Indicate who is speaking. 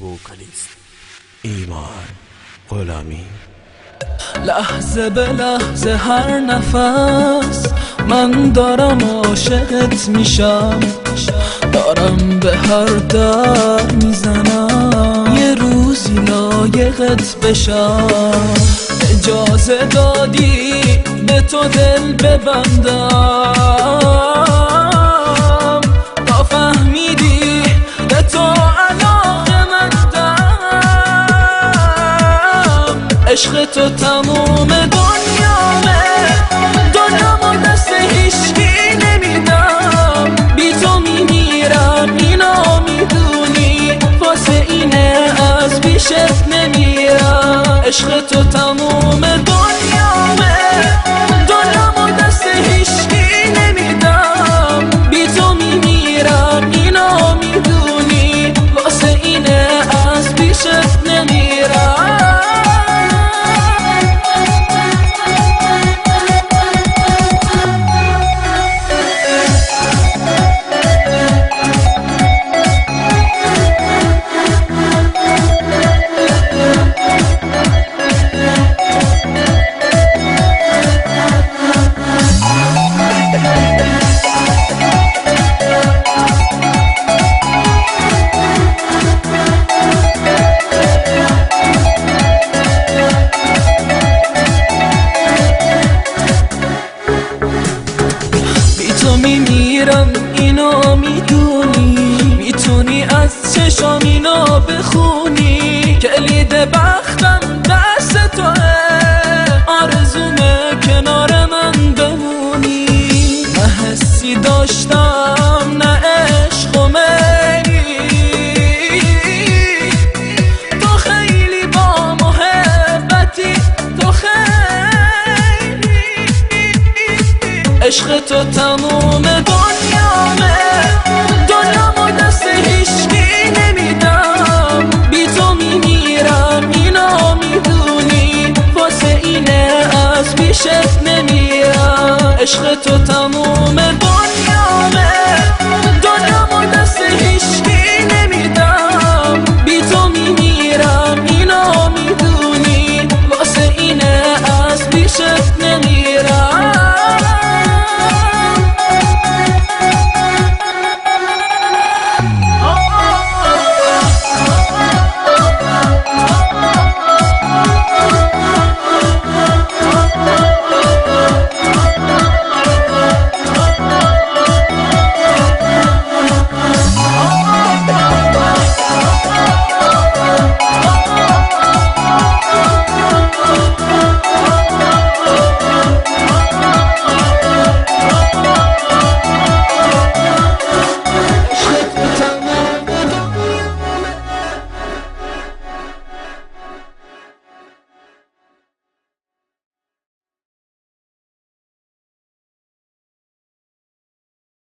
Speaker 1: وکالیست ایمان غلامی.
Speaker 2: لحظه به لحظه هر نفس من دارم عاشقت میشم، دارم به هر در میزنم یه روزی لایقت بشم. اجازه دادی به تو دل ببندم تا فهمیدی به تو عشق تو تموم دنیامه، دنیامو دست هیچکی نمیدم، بی تو میمیرم اینو میدونی، واسه اینه از بیشت نمیرم. عشق تو تموم دنیامه، دنیامو دست هیچکی نمیدم، بی تو میمیرم اینو میدونی، واسه اینه از بیشت نمیرم. میمیرم اینو میدونی، میتونی از چشام اینو بخونی، کلید بختم دست توه، آرزومه کنار من بمونی. نه حسی داشتم نه عشق و میلی، تو خیلی با محبتی، تو خیلی عشق تو تموم دنیامه، دنیامو دست هیچکی نمیدم، بی تو میمیرم اینو میدونی، واسه اینه از بیشت نمیرم. عشق تو تموم